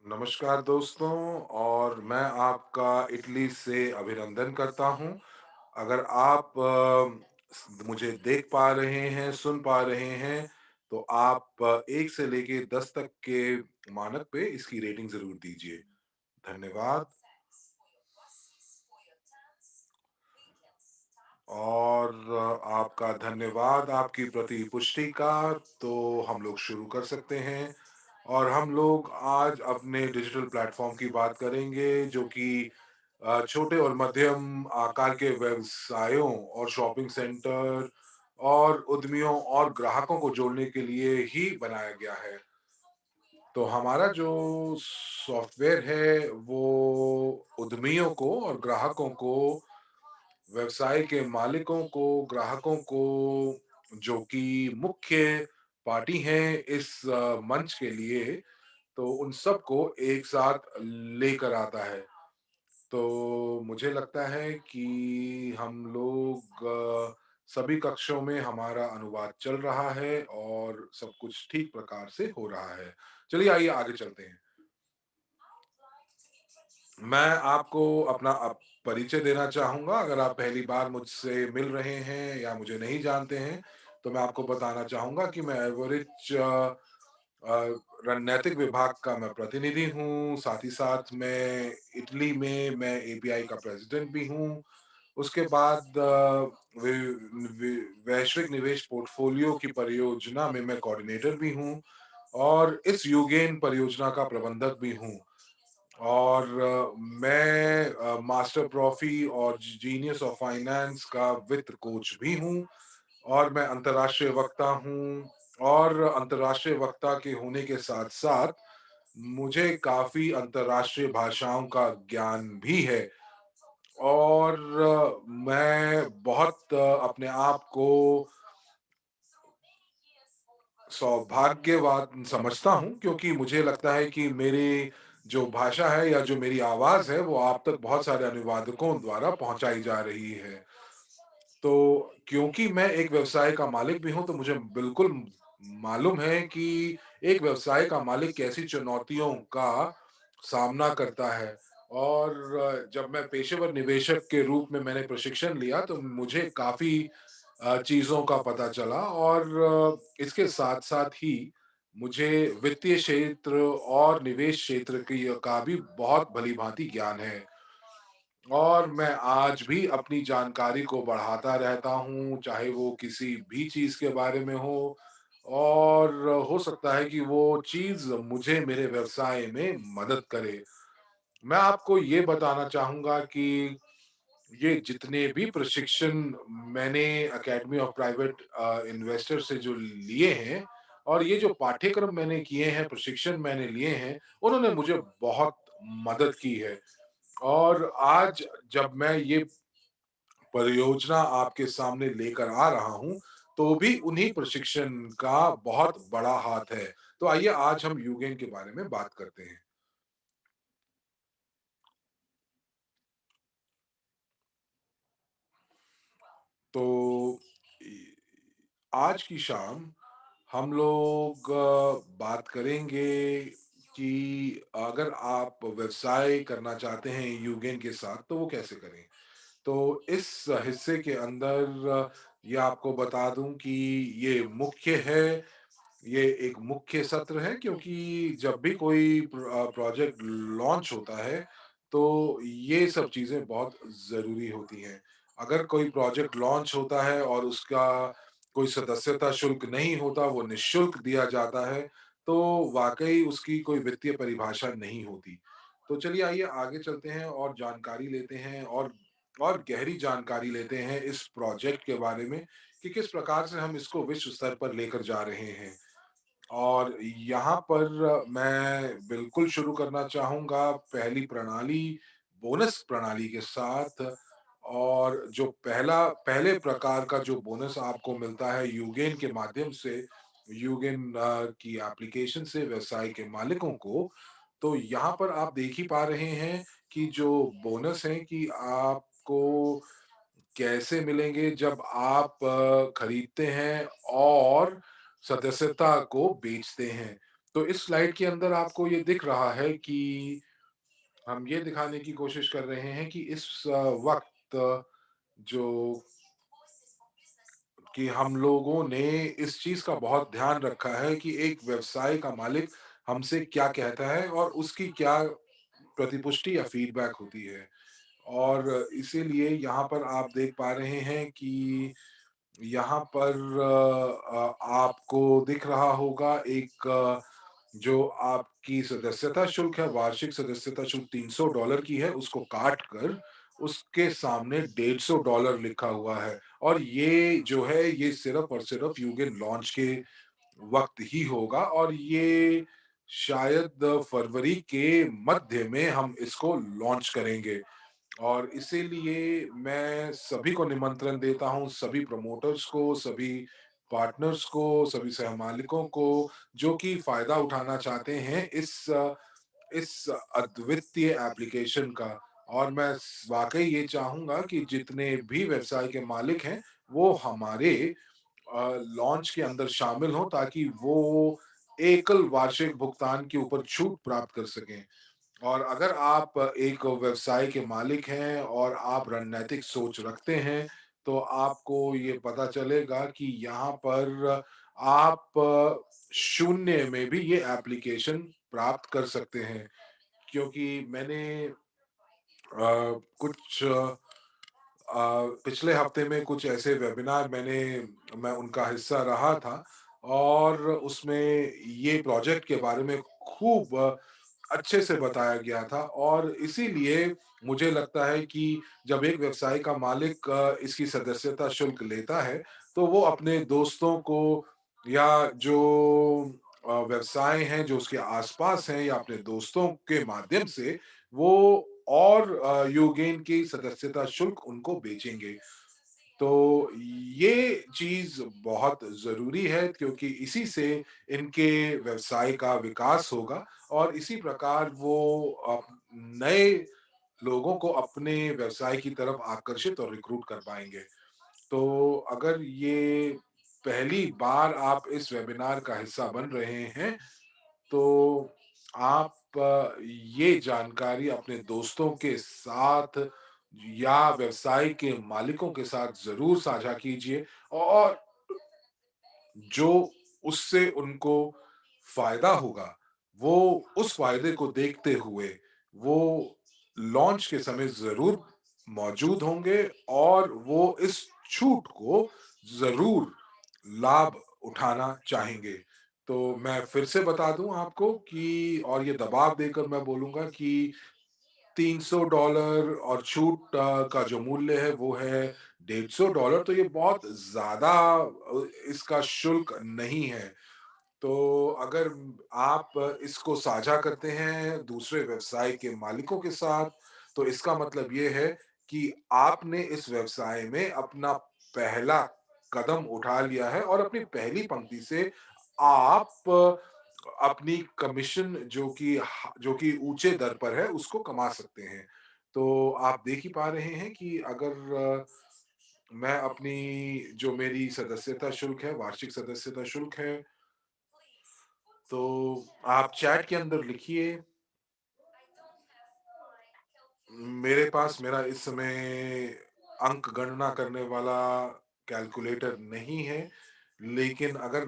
नमस्कार दोस्तों। और मैं आपका इटली से अभिनंदन करता हूँ। अगर आप मुझे देख पा रहे हैं, सुन पा रहे हैं, तो आप 1 से लेके 10 तक के मानक पे इसकी रेटिंग ज़रूर दीजिए। धन्यवाद। और आपका धन्यवाद आपकी प्रतिपुष्टि का। तो हम लोग शुरू कर सकते हैं। और हम लोग आज अपने डिजिटल प्लेटफ़ॉर्म की बात करेंगे जो कि छोटे और मध्यम आकार के व्यवसायों और शॉपिंग सेंटर और उद्यमियों और ग्राहकों को जोड़ने के लिए ही बनाया गया है। तो हमारा जो सॉफ्टवेयर है वो उद्यमियों को और ग्राहकों को, व्यवसाय के मालिकों को, ग्राहकों को, जो कि मुख्य पार्टी हैं इस मंच के लिए, तो उन सबको एक साथ लेकर आता है। तो मुझे लगता है कि हम लोग सभी कक्षों में हमारा अनुवाद चल रहा है और सब कुछ ठीक प्रकार से हो रहा है। चलिए आइए आगे चलते हैं। मैं आपको अपना परिचय देना चाहूँगा। अगर आप पहली बार मुझसे मिल रहे हैं या मुझे नहीं जानते हैं, तो मैं आपको बताना चाहूँगा कि मैं एवरेज अ, रणनैतिक विभाग का मैं प्रतिनिधि हूँ। साथ ही साथ मैं इटली में मैं एपीआई का प्रेज़िडेंट भी हूँ। उसके बाद वि वि वैश्विक निवेश पोर्टफ़ोलियो की परियोजना में मैं कोऑर्डिनेटर भी हूँ और इस यूगेन परियोजना का प्रबंधक भी हूँ। और मैं मास्टर प्रॉफ़ी और जीनियस ऑफ फाइनेंस का वित्त कोच भी हूँ। और मैं अंतर्राष्ट्रीय वक्ता हूँ। और अंतर्राष्ट्रीय वक्ता के होने के साथ-साथ मुझे काफ़ी अंतर्राष्ट्रीय भाषाओं का ज्ञान भी है। और मैं बहुत अपने आप को सौभाग्यवान समझता हूँ, क्योंकि मुझे लगता है कि मेरी जो भाषा है या जो मेरी आवाज़ है वो आप तक बहुत सारे अनुवादकों द्वारा पहुँचाई जा रही है। तो क्योंकि मैं एक व्यवसाय का मालिक भी हूँ, तो मुझे बिल्कुल मालूम है कि एक व्यवसाय का मालिक कैसी चुनौतियों का सामना करता है। और जब मैं पेशेवर निवेशक के रूप में मैंने प्रशिक्षण लिया, तो मुझे काफ़ी चीज़ों का पता चला। और इसके साथ-साथ ही मुझे वित्तीय क्षेत्र और निवेश क्षेत्र की का भी बहुत भली-भाँति ज्ञान है। और मैं आज भी अपनी जानकारी को बढ़ाता रहता हूँ, चाहे वो किसी भी चीज़ के बारे में हो। और हो सकता है कि वो चीज़ मुझे मेरे व्यवसाय में मदद करे। मैं आपको ये बताना चाहूँगा कि ये जितने भी प्रशिक्षण मैंने अकेडमी ऑफ प्राइवेट इन्वेस्टर से जो लिए हैं, और ये जो पाठ्यक्रम मैंने किए हैं, प्रशिक्षण मैंने लिए हैं, उन्होंने मुझे बहुत मदद की है। और आज जब मैं ये परियोजना आपके सामने लेकर आ रहा हूँ, तो भी उन्हीं प्रशिक्षण का बहुत बड़ा हाथ है। तो आइए आज हम यूगेन के बारे में बात करते हैं। तो इ आज की शाम हम लोग बात करेंगे कि अगर आप व्यवसाय करना चाहते हैं यूगेन के साथ, तो वो कैसे करें? तो इस हिस्से के अंदर ये आपको बता दूँ कि ये मुख्य है, ये एक मुख्य सत्र है, क्योंकि जब भी कोई प्रोजेक्ट लॉन्च होता है, तो ये सब चीज़ें बहुत ज़रूरी होती हैं। अगर कोई प्रोजेक्ट लॉन्च होता है और उसका कोई सदस्यता शुल्क नहीं होता, वो निःशुल्क दिया जाता है, तो वाक़ई उसकी कोई वित्तीय परिभाषा नहीं होती। तो चलिए आइए आगे चलते हैं और जानकारी लेते हैं, और गहरी जानकारी लेते हैं इस प्रोजेक्ट के बारे में कि किस प्रकार से हम इसको विश्व स्तर पर लेकर जा रहे हैं। और यहाँ पर मैं बिल्कुल शुरू करना चाहूँगा पहली प्रणाली, बोनस प्रणाली के साथ। और जो पहले प्रकार का जो बोनस आपको मिलता है यूगेन के माध्यम से, यूगेन की एप्लीकेशन से व्यवसाय के मालिकों को, तो यहाँ पर आप देख ही पा रहे हैं कि जो बोनस है कि आपको कैसे मिलेंगे जब आप खरीदते हैं और सदस्यता को बेचते हैं। तो इस स्लाइड के अंदर आपको ये दिख रहा है कि हम ये दिखाने की कोशिश कर रहे हैं कि इस वक़्त जो कि हम लोगों ने इस चीज़ का बहुत ध्यान रखा है कि एक व्यवसाय का मालिक हमसे क्या कहता है और उसकी क्या प्रतिपुष्टि या फीडबैक होती है। और इसीलिए यहाँ पर आप देख पा रहे हैं कि यहाँ पर आपको दिख रहा होगा एक जो आपकी सदस्यता शुल्क है, वार्षिक सदस्यता शुल्क $300 की है, उसको काट कर उसके सामने $150 लिखा हुआ है। और ये जो है, ये सिर्फ़ और सिर्फ़ यूगेन लॉन्च के वक़्त ही होगा और ये शायद फरवरी के मध्य में हम इसको लॉन्च करेंगे। और इसीलिए मैं सभी को निमंत्रण देता हूँ, सभी प्रमोटर्स को, सभी पार्टनर्स को, सभी सहमालिकों को, जो कि फ़ायदा उठाना चाहते हैं इस अद्वितीय एप्लीकेशन का। और मैं वाक़ई ये चाहूँगा कि जितने भी व्यवसाय के मालिक हैं, वो हमारे लॉन्च के अंदर शामिल हों ताकि वो एकल वार्षिक भुगतान के ऊपर छूट प्राप्त कर सकें। और अगर आप एक व्यवसाय के मालिक हैं और आप रणनैतिक सोच रखते हैं, तो आपको ये पता चलेगा कि यहाँ पर आप शून्य में भी ये एप्लीकेशन प्राप्त कर सकते हैं। क्योंकि मैंने कुछ पिछले हफ्ते में कुछ ऐसे वेबिनार मैं उनका हिस्सा रहा था और उसमें ये प्रोजेक्ट के बारे में खूब अच्छे से बताया गया था और इसीलिए मुझे लगता है कि जब एक व्यवसाय का मालिक इसकी सदस्यता शुल्क लेता है, तो वो अपने दोस्तों को या जो व्यवसाय हैं, जो उसके आस-पास हैं या अपने दोस्तों के माध्यम से वो और यूगेन की सदस्यता शुल्क उनको बेचेंगे। तो ये चीज़ बहुत ज़रूरी है क्योंकि इसी से इनके व्यवसाय का विकास होगा और इसी प्रकार वो नए लोगों को अपने व्यवसाय की तरफ आकर्षित और रिक्रूट कर पाएँगे। तो अगर ये पहली बार आप इस वेबिनार का हिस्सा बन रहे हैं, तो आप ये जानकारी अपने दोस्तों के साथ या व्यवसाय के मालिकों के साथ ज़रूर साझा कीजिए और जो उससे उनको फ़ायदा होगा, वो उस फ़ायदे को देखते हुए वो लॉन्च के समय ज़रूर मौजूद होंगे और वो इस छूट को ज़रूर लाभ उठाना चाहेंगे। तो मैं फिर से बता दूँ आपको कि और ये दबाव देकर मैं बोलूँगा कि $300 और छूट का जो मूल्य है वो है $150 तो ये बहुत ज़्यादा इसका शुल्क नहीं है। तो अगर आप इसको साझा करते हैं दूसरे व्यवसाय के मालिकों के साथ, तो इसका मतलब ये है कि आपने इस व्यवसाय में अपना पहला कदम उठा लिया है और अपनी पहली पंक्ति से आप अपनी कमीशन जो कि ऊँचे दर पर है, उसको कमा सकते हैं। तो आप देख ही पा रहे हैं कि अगर मैं अपनी जो मेरी सदस्यता शुल्क है, वार्षिक सदस्यता शुल्क है, तो आप चैट के अंदर लिखिए, मेरे पास मेरा इस समय अंक गणना करने वाला कैलकुलेटर नहीं है, लेकिन अगर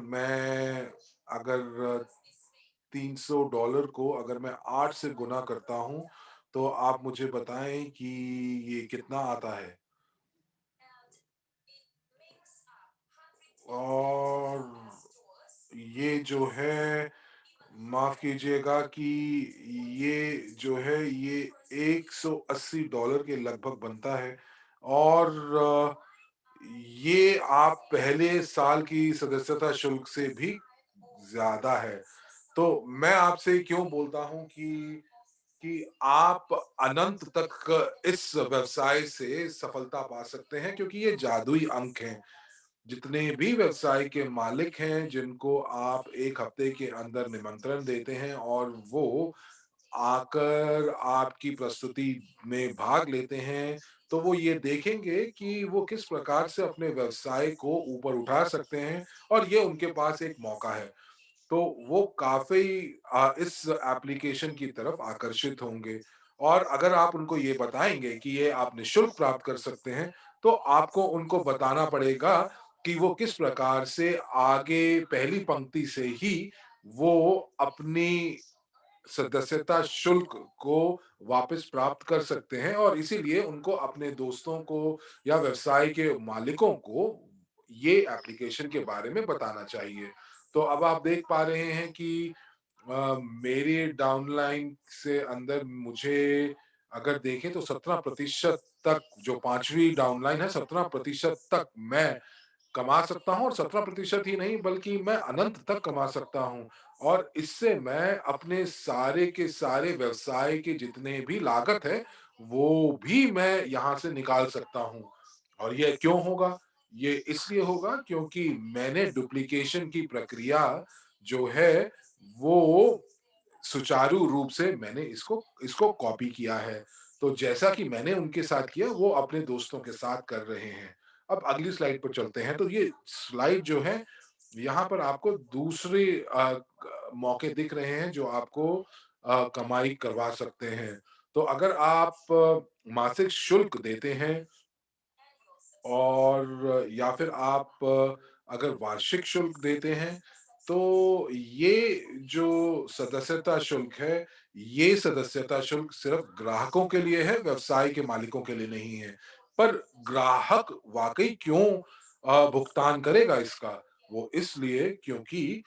$300 को अगर मैं 8 से गुना करता हूँ, तो आप मुझे बताएँ कि ये कितना आता है? और ये जो है माफ़ कीजिएगा कि ये जो है ये $180 के लगभग बनता है और ये आप पहले साल की सदस्यता शुल्क से भी ज़्यादा है। तो मैं आपसे क्यों बोलता हूँ कि आप अनंत तक इस व्यवसाय से सफलता पा सकते हैं क्योंकि ये जादुई अंक हैं। जितने भी व्यवसाय के मालिक हैं, जिनको आप 1 हफ्ते के अंदर निमंत्रण देते हैं और वो आकर आपकी प्रस्तुति में भाग लेते हैं, तो वो ये देखेंगे कि वो किस प्रकार से अपने व्यवसाय को ऊपर उठा सकते हैं और ये उनके पास एक मौका है। तो वो काफ़ी इस एप्लीकेशन की तरफ आकर्षित होंगे। और अगर आप उनको ये बताएँगे कि ये आप निःशुल्क प्राप्त कर सकते हैं, तो आपको उनको बताना पड़ेगा कि वो किस प्रकार से आगे पहली पंक्ति से ही वो अपनी सदस्यता शुल्क को वापस प्राप्त कर सकते हैं, और इसीलिए उनको अपने दोस्तों को या व्यवसाय के मालिकों को ये एप्लीकेशन के बारे में बताना चाहिए। तो अब आप देख पा रहे हैं कि मेरी डाउनलाइन से अंदर मुझे अगर देखें तो 17% तक, जो 5वीं डाउनलाइन है, 17% तक मैं कमा सकता हूँ, और 17% ही नहीं बल्कि मैं अनंत तक कमा सकता हूँ। और इससे मैं अपने सारे के सारे व्यवसाय के जितने भी लागत है, वो भी मैं यहाँ से निकाल सकता हूँ। और ये क्यों होगा? ये इसलिए होगा क्योंकि मैंने डुप्लीकेशन की प्रक्रिया जो है, वो सुचारू रूप से मैंने इसको इसको कॉपी किया है। तो जैसा कि मैंने उनके साथ किया, वो अपने दोस्तों के साथ कर रहे हैं। अब अगली स्लाइड पर चलते हैं, तो ये स्लाइड जो है, यहाँ पर आपको दूसरे मौके दिख रहे हैं जो आपको कमाई करवा सकते हैं। तो अगर आप मासिक शुल्क देते हैं, और या फिर आप अगर वार्षिक शुल्क देते हैं, तो ये जो सदस्यता शुल्क है, ये सदस्यता शुल्क सिर्फ़ ग्राहकों के लिए है, व्यवसाय के मालिकों के लिए नहीं है। पर ग्राहक वाक़ई क्यों भुगतान करेगा इसका? वो इसलिए क्योंकि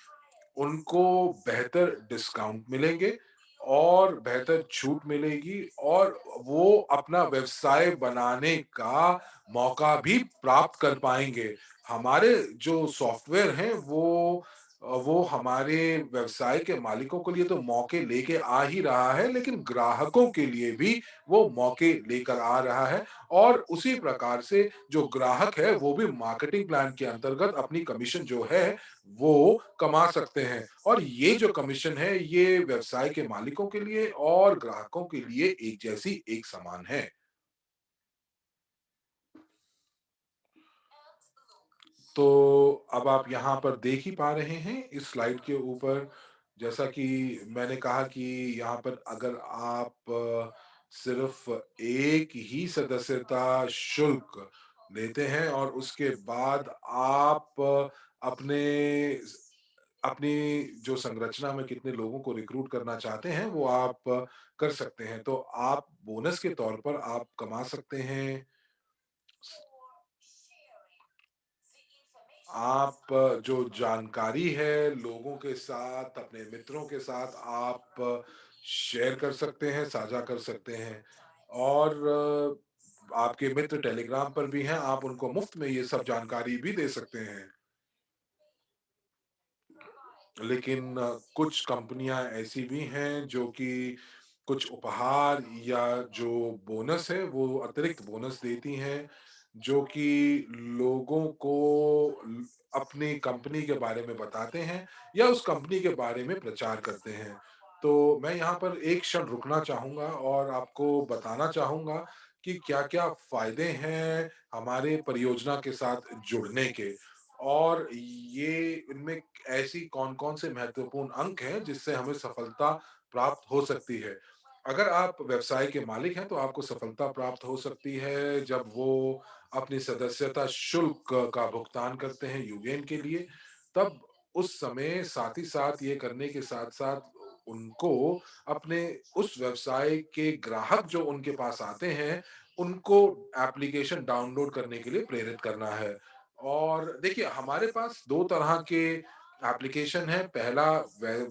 उनको बेहतर डिस्काउंट मिलेंगे, और बेहतर छूट मिलेगी, और वो अपना व्यवसाय बनाने का मौका भी प्राप्त कर पाएँगे। हमारे जो सॉफ्टवेयर हैं, वो हमारे व्यवसाय के मालिकों के लिए तो मौके लेके आ ही रहा है, लेकिन ग्राहकों के लिए भी वो मौके लेकर आ रहा है। और उसी प्रकार से जो ग्राहक है, वो भी मार्केटिंग प्लान के अंतर्गत अपनी कमीशन जो है, वो कमा सकते हैं। और ये जो कमीशन है, ये व्यवसाय के मालिकों के लिए और ग्राहकों के लिए एक जैसी, एक समान है। तो अब आप यहाँ पर देख ही पा रहे हैं इस स्लाइड के ऊपर, जैसा कि मैंने कहा कि यहाँ पर अगर आप सिर्फ एक ही सदस्यता शुल्क लेते हैं, और उसके बाद आप अपने अपनी जो संरचना में कितने लोगों को रिक्रूट करना चाहते हैं, वो आप कर सकते हैं। तो आप बोनस के तौर पर आप कमा सकते हैं, आप जो जानकारी है लोगों के साथ, अपने मित्रों के साथ आप शेयर कर सकते हैं, साझा कर सकते हैं। और आपके मित्र टेलीग्राम पर भी हैं, आप उनको मुफ्त में ये सब जानकारी भी दे सकते हैं। लेकिन कुछ कंपनियां ऐसी भी हैं जो कि कुछ उपहार या जो बोनस है, वो अतिरिक्त बोनस देती हैं, जो कि लोगों को अपनी कंपनी के बारे में बताते हैं, या उस कंपनी के बारे में प्रचार करते हैं। तो मैं यहाँ पर एक क्षण रुकना चाहूंगा और आपको बताना चाहूंगा कि क्या-क्या फायदे हैं हमारे परियोजना के साथ जुड़ने के, और ये इनमें ऐसी कौन-कौन से महत्वपूर्ण अंक हैं जिससे हमें सफलता प्राप्त हो सकती है। अगर आप व्यवसाय के मालिक हैं, तो आपको सफलता प्राप्त हो सकती है जब वो अपनी सदस्यता शुल्क का भुगतान करते हैं यूनियन के लिए। तब उस समय साथ ही साथ ये करने के साथ-साथ उनको अपने उस व्यवसाय के ग्राहक जो उनके पास आते हैं, उनको एप्लीकेशन डाउनलोड करने के लिए प्रेरित करना है। और देखिए, हमारे पास 2 तरह के एप्लीकेशन है। पहला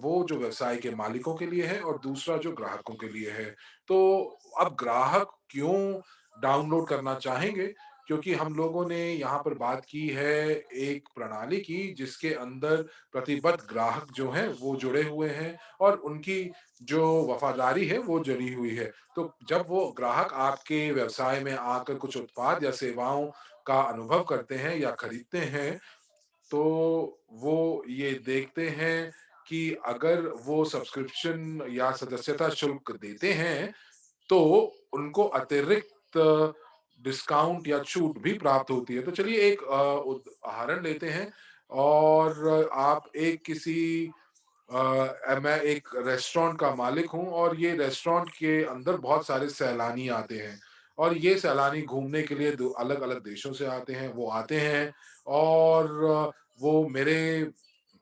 वो जो व्यवसाय के मालिकों के लिए है, और दूसरा जो ग्राहकों के लिए है। तो अब ग्राहक क्यों डाउनलोड करना चाहेंगे? क्योंकि हम लोगों ने यहाँ पर बात की है एक प्रणाली की, जिसके अंदर प्रतिबद्ध ग्राहक जो हैं वो जुड़े हुए हैं, और उनकी जो वफ़ादारी है वो जुड़ी हुई है। तो जब वो ग्राहक आपके व्यवसाय में आकर कुछ उत्पाद या सेवाओं का अनुभव करते हैं या खरीदते हैं, तो वो ये देखते हैं कि अगर वो सब्सक्रिप्शन या सदस्यता शुल्क देते हैं, तो उनको अतिरिक्त डिस्काउंट या छूट भी प्राप्त होती है। तो चलिए एक उदाहरण लेते हैं, और आप एक किसी मैं एक रेस्टोरेंट का मालिक हूँ और ये रेस्टोरेंट के अंदर बहुत सारे सैलानी आते हैं और ये सैलानी घूमने के लिए दो अलग-अलग देशों से आते हैं। वो आते हैं और वो मेरे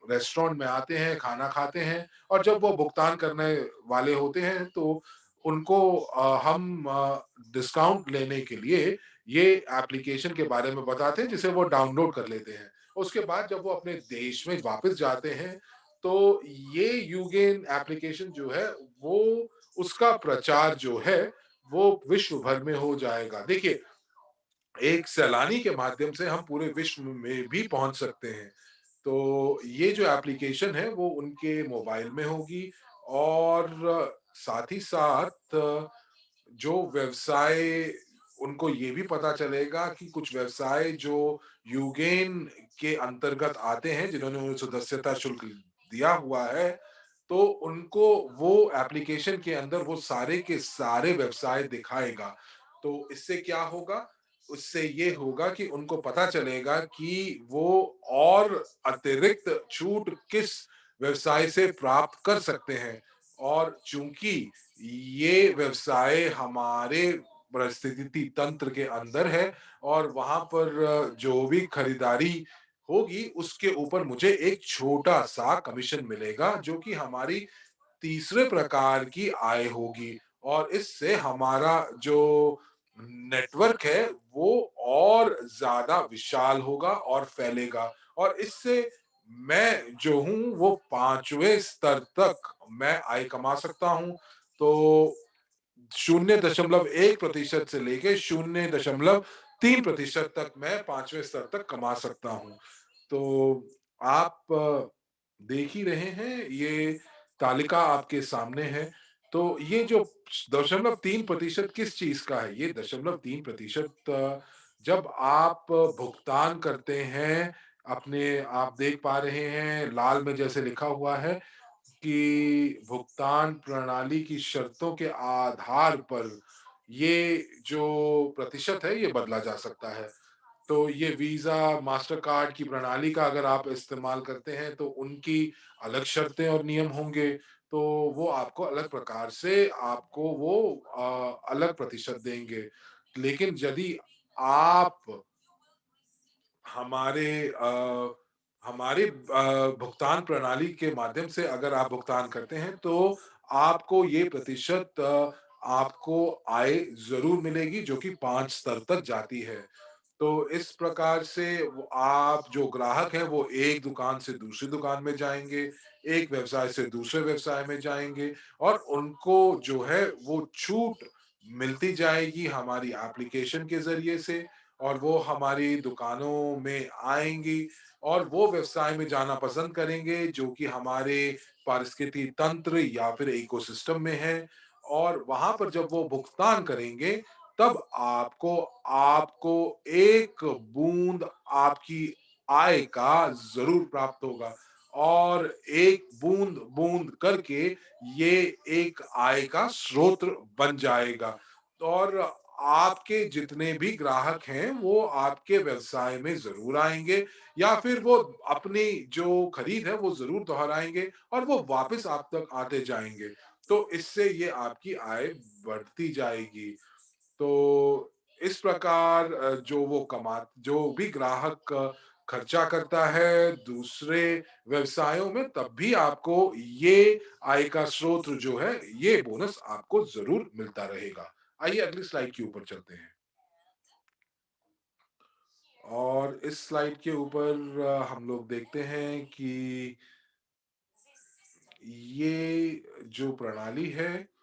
रेस्टोरेंट में आते हैं, खाना खाते हैं और जब वो भुगतान करने वाले होते हैं तो उनको हम डिस्काउंट लेने के लिए ये एप्लीकेशन के बारे में बताते हैं जिसे वो डाउनलोड कर लेते हैं। उसके बाद जब वो अपने देश में वापस जाते हैं तो ये यूगेन एप्लीकेशन जो है वो उसका प्रचार जो है वो विश्व भर में हो जाएगा। देखिए, एक सैलानी के माध्यम से हम पूरे विश्व में भी पहुंच सकते हैं। तो ये जो एप्लीकेशन है वो उनके मोबाइल में होगी और साथ ही साथ जो व्यवसाय उनको ये भी पता चलेगा कि कुछ व्यवसाय जो यूगेन के अंतर्गत आते हैं, जिन्होंने उन्हें सदस्यता शुल्क दिया हुआ है, तो उनको वो एप्लीकेशन के अंदर वो सारे के सारे व्यवसाय दिखाएगा। तो इससे क्या होगा? उससे ये होगा कि उनको पता चलेगा कि वो और अतिरिक्त छूट किस व्यवसाय से प्राप्त कर सकते हैं और चूँकि ये व्यवसाय हमारे परिस्थिति तंत्र के अंदर है और वहाँ पर जो भी खरीदारी होगी, उसके ऊपर मुझे एक छोटा-सा कमीशन मिलेगा, जो कि हमारी तीसरे प्रकार की आय होगी और इससे हमारा जो नेटवर्क है वो और ज़्यादा विशाल होगा और फैलेगा और इससे मैं जो हूँ वो 5वें स्तर तक मैं आय कमा सकता हूँ। तो 0.1% से लेके 0.3% तक मैं 5वें स्तर तक कमा सकता हूँ। तो आप देख ही रहे हैं, ये तालिका आपके सामने है। तो ये जो 0.3% किस चीज़ का है? ये 0.3% जब आप भुगतान करते हैं, अपने आप देख पा रहे हैं लाल में जैसे लिखा हुआ है कि भुगतान प्रणाली की शर्तों के आधार पर ये जो प्रतिशत है, ये बदला जा सकता है। तो ये वीज़ा, मास्टरकार्ड की प्रणाली का अगर आप इस्तेमाल करते हैं, तो उनकी अलग शर्तें और नियम होंगे, तो वो आपको अलग प्रकार से आपको वो अलग प्रतिशत देंगे। लेकिन यदि आप हमारे भुगतान प्रणाली के माध्यम से अगर आप भुगतान करते हैं, तो आपको ये प्रतिशत आपको आय ज़रूर मिलेगी, जो कि 5 स्तर तक जाती है। तो इस प्रकार से वो आप जो ग्राहक हैं वो एक दुकान से दूसरी दुकान में जाएँगे, एक व्यवसाय से दूसरे व्यवसाय में जाएँगे और उनको जो है वो छूट मिलती जाएगी हमारी एप्लीकेशन के ज़रिए से और वो हमारी दुकानों में आएँगी और वो व्यवसाय में जाना पसंद करेंगे जो कि हमारे पारिस्थितिकी तंत्र या फिर इकोसिस्टम में है और वहाँ पर जब वो भुगतान करेंगे तब आपको आपको एक बूँद आपकी आय का ज़रूर प्राप्त होगा और एक बूँद-बूँद करके ये एक आय का स्रोत बन जाएगा। और आपके जितने भी ग्राहक हैं, वो आपके व्यवसाय में ज़रूर आएँगे या फिर वो अपनी जो खरीद है, वो ज़रूर दोहराएँगे और वो वापस आप तक आते जाएँगे। तो इससे ये आपकी आय बढ़ती जाएगी। तो इस प्रकार जो भी ग्राहक खर्चा करता है दूसरे व्यवसायों में तब भी आपको ये आय का स्रोत जो है, ये बोनस आपको ज़रूर मिलता रहेगा। आइए अगली स्लाइड के ऊपर चलते हैं। और इस स्लाइड के ऊपर हम लोग देखते हैं कि ये जो प्रणाली है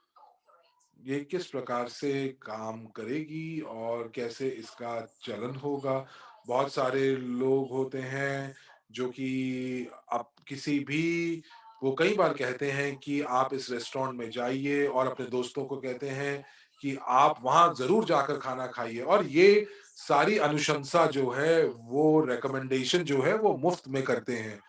ये किस प्रकार से काम करेगी और कैसे इसका चलन होगा। बहुत सारे लोग होते हैं जो कि अब किसी भी वो कई बार कहते हैं कि आप इस रेस्टोरेंट में जाइए और अपने दोस्तों को कहते हैं कि आप वहाँ ज़रूर जाकर खाना खाइए और ये सारी अनुशंसा जो है, वो रिकमेंडेशन जो है, वो मुफ़्त में करते हैं।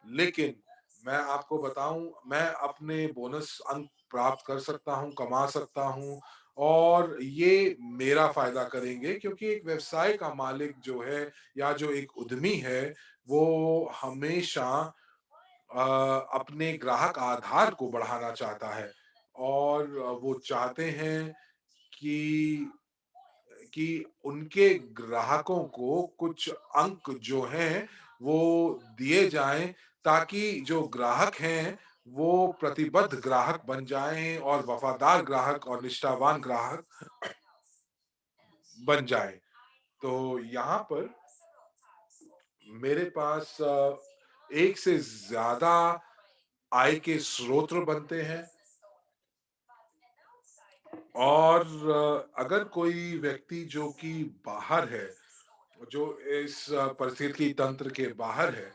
लेकिन मैं आपको बताऊँ, मैं अपने बोनस अंक प्राप्त कर सकता हूँ, कमा सकता हूँ और ये मेरा फ़ायदा करेंगे क्योंकि एक व्यवसाय का मालिक जो है या जो एक उद्यमी है, वो हमेशा अपने ग्राहक आधार को बढ़ाना चाहता है और वो चाहते हैं कि उनके ग्राहकों को कुछ अंक जो हैं वो दिए जाएँ ताकि जो ग्राहक हैं वो प्रतिबद्ध ग्राहक बन जाएँ और वफ़ादार ग्राहक और निष्ठावान ग्राहक बन जाएँ। तो यहाँ पर मेरे पास एक से ज़्यादा आय के स्रोत बनते हैं और अगर कोई व्यक्ति जो कि बाहर है, जो इस परिस्थिति तंत्र के बाहर है,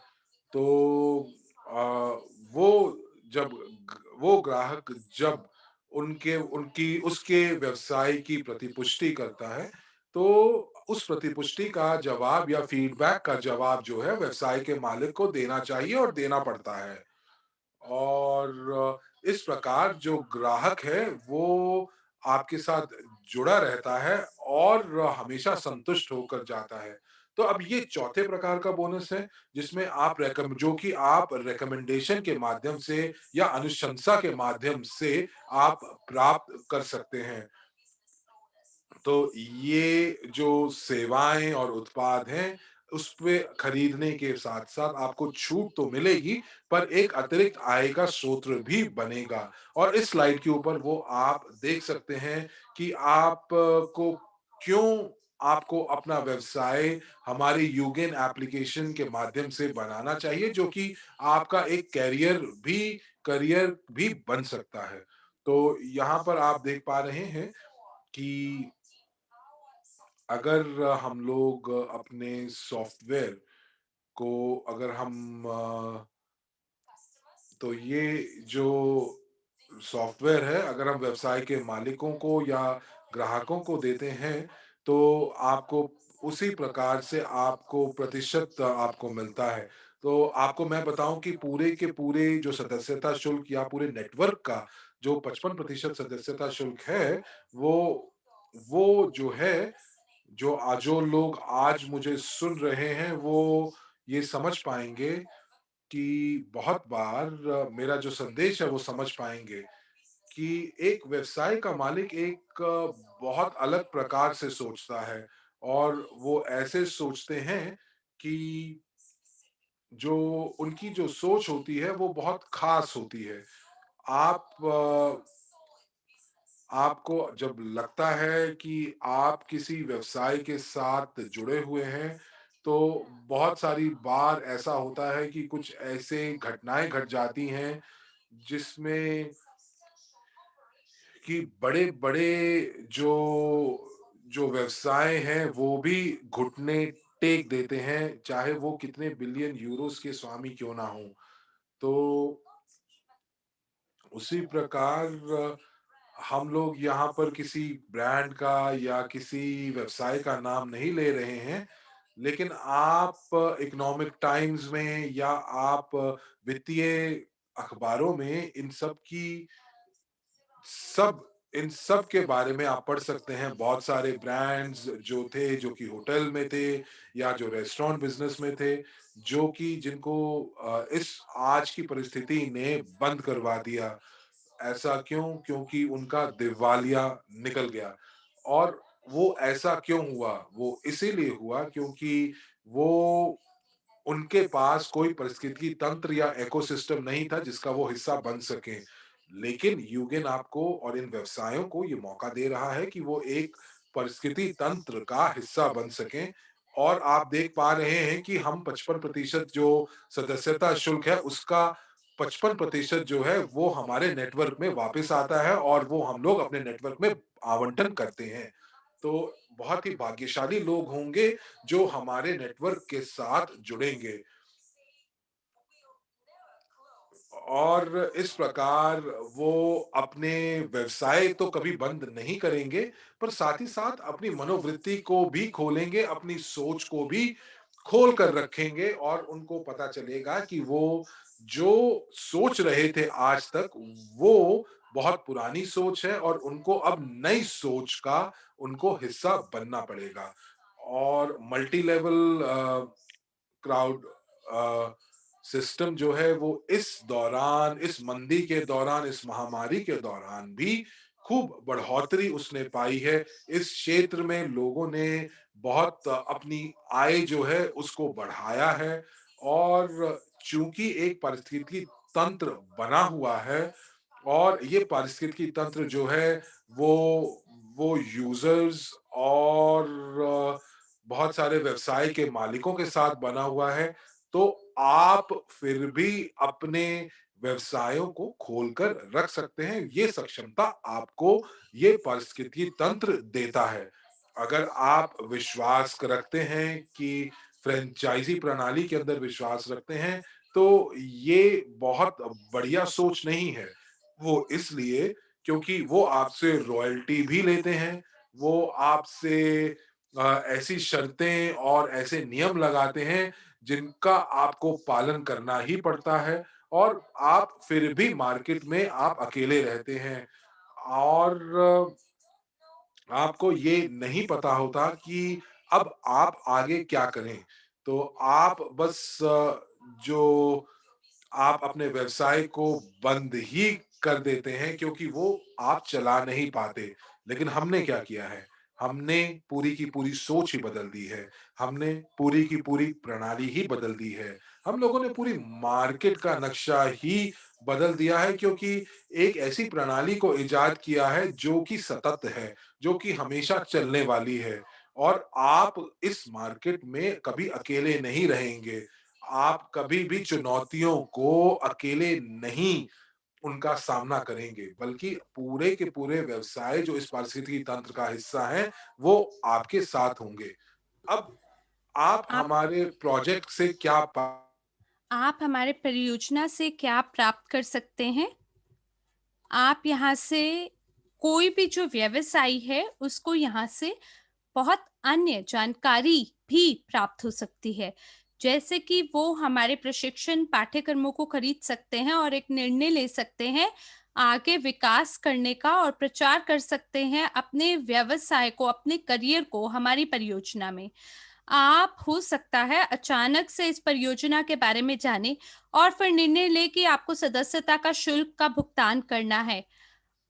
तो वो जब वो ग्राहक जब उनके उनकी उसके व्यवसाय की प्रतिपुष्टि करता है, तो उस प्रतिपुष्टि का जवाब या फीडबैक का जवाब जो है व्यवसाय के मालिक को देना चाहिए और देना पड़ता है। और इस प्रकार जो ग्राहक है वो आपके साथ जुड़ा रहता है और हमेशा संतुष्ट होकर जाता है। तो अब ये चौथे प्रकार का बोनस है जिसमें आप रेकम जो कि आप रिकमेंडेशन के माध्यम से या अनुशंसा के माध्यम से आप प्राप्त कर सकते हैं। तो ये जो सेवाएँ और उत्पाद हैं, उसपे खरीदने के साथ-साथ आपको छूट तो मिलेगी, पर एक अतिरिक्त आय का स्रोत भी बनेगा। और इस स्लाइड के ऊपर वो आप देख सकते हैं कि को क्यों आपको अपना व्यवसाय हमारे यूगेन एप्लीकेशन के माध्यम से बनाना चाहिए, जो कि आपका एक करियर भी बन सकता है। तो यहाँ पर आप देख पा रहे हैं कि अगर हम लोग अपने सॉफ्टवेयर को अगर हम तो ये जो सॉफ्टवेयर है अगर हम व्यवसाय के मालिकों को या ग्राहकों को देते हैं तो आपको उसी प्रकार से आपको प्रतिशत आपको मिलता है। तो आपको मैं बताऊं कि पूरे के पूरे जो सदस्यता शुल्क या पूरे नेटवर्क का जो 55% सदस्यता शुल्क है वो जो है जो लोग आज मुझे सुन रहे हैं वो ये समझ पाएँगे कि बहुत बार मेरा जो संदेश है वो समझ पाएँगे कि एक व्यवसाय का मालिक एक बहुत अलग प्रकार से सोचता है और वो ऐसे सोचते हैं कि जो उनकी जो सोच होती है वो बहुत ख़ास होती है। आप आपको जब लगता है कि आप किसी व्यवसाय के साथ जुड़े हुए हैं, तो बहुत सारी बार ऐसा होता है कि कुछ ऐसे घटनाएँ घट जाती हैं, जिसमें कि बड़े-बड़े जो व्यवसाय हैं, वो भी घुटने टेक देते हैं, चाहे वो कितने बिलियन यूरोज़ के स्वामी क्यों ना हों। तो उसी प्रकार हम लोग यहाँ पर किसी ब्रांड का या किसी व्यवसाय का नाम नहीं ले रहे हैं, लेकिन आप इकोनॉमिक टाइम्स में या आप वित्तीय अखबारों में सब इन सब के बारे में आप पढ़ सकते हैं। बहुत सारे ब्रांड्स जो थे, जो कि होटल में थे या जो रेस्टोरेंट बिज़नेस में थे, जो कि जिनको इस आज की परिस्थिति ने बंद करवा दिया। ऐसा क्यों? क्योंकि उनका दिवालिया निकल गया और वो ऐसा क्यों हुआ? वो इसीलिए हुआ क्योंकि वो उनके पास कोई पारिस्थितिकी तंत्र या इकोसिस्टम नहीं था जिसका वो हिस्सा बन सकें। लेकिन यूगेन आपको और इन व्यवसायों को ये मौका दे रहा है कि वो एक पारिस्थितिकी तंत्र का हिस्सा बन सकें और आप देख पा रहे हैं कि हम 55% जो सदस्यता शुल्क है उसका 55% जो है वो हमारे नेटवर्क में वापस आता है और वो हम लोग अपने नेटवर्क में आवंटन करते हैं। तो बहुत ही भाग्यशाली लोग होंगे जो हमारे नेटवर्क के साथ जुड़ेंगे और इस प्रकार वो अपने व्यवसाय तो कभी बंद नहीं करेंगे, पर साथ ही साथ अपनी मनोवृत्ति को भी खोलेंगे, अपनी सोच को भी खोल कर रखेंगे और उनको पता चलेगा कि वो जो सोच रहे थे आज तक, वो बहुत पुरानी सोच है और उनको अब नई सोच का उनको हिस्सा बनना पड़ेगा। और मल्टी लेवल क्राउड सिस्टम जो है वो इस दौरान, इस मंदी के दौरान, इस महामारी के दौरान भी खूब बढ़ोतरी उसने पाई है। इस क्षेत्र में लोगों ने बहुत अपनी आय जो है उसको बढ़ाया है, और चूँकि एक पारिस्थितिकी तंत्र बना हुआ है, और ये पारिस्थितिकी तंत्र जो है वो यूज़र्स और बहुत सारे व्यवसाय के मालिकों के साथ बना हुआ है, तो आप फिर भी अपने व्यवसायों को खोलकर रख सकते हैं। ये सक्षमता आपको ये पारिस्थितिकी तंत्र देता है। अगर आप विश्वास रखते हैं कि फ्रेंचाइज़ी प्रणाली के अंदर विश्वास रखते हैं, तो ये बहुत बढ़िया सोच नहीं है। वो इसलिए क्योंकि वो आपसे रॉयल्टी भी लेते हैं, वो आपसे ऐसी शर्तें और ऐसे नियम लगाते हैं जिनका आपको पालन करना ही पड़ता है, और आप फिर भी मार्केट में आप अकेले रहते हैं, और आपको ये नहीं पता होता कि अब आप आगे क्या करें। तो आप बस जो आप अपने व्यवसाय को बंद ही कर देते हैं क्योंकि वो आप चला नहीं पाते। लेकिन हमने क्या किया है? हमने पूरी की पूरी सोच ही बदल दी है। हमने पूरी की पूरी प्रणाली ही बदल दी है। हम लोगों ने पूरी मार्केट का नक्शा ही बदल दिया है, क्योंकि एक ऐसी प्रणाली को इजाद किया है जो कि सतत है, जो कि हमेशा चलने वाली है, और आप इस मार्केट में कभी अकेले नहीं रहेंगे। आप कभी भी चुनौतियों को अकेले नहीं उनका सामना करेंगे, बल्कि पूरे के पूरे व्यवसाय जो इस पारिस्थितिकी तंत्र का हिस्सा हैं, वो आपके साथ होंगे। अब आप आप हमारे प्रोजेक्ट से क्या पा आप हमारे परियोजना से क्या प्राप्त कर सकते हैं? आप यहाँ से कोई भी जो व्यवसायी है, उसको यहाँ से बहुत अन्य जानकारी भी प्राप्त हो सकती है। जैसे कि वो हमारे प्रशिक्षण पाठ्यक्रमों को खरीद सकते हैं और एक निर्णय ले सकते हैं, आगे विकास करने का, और प्रचार कर सकते हैं अपने व्यवसाय को, अपने करियर को हमारी परियोजना में। आप हो सकता है अचानक से इस परियोजना के बारे में जानें और फिर निर्णय लें कि आपको सदस्यता का शुल्क का भुगतान करना है।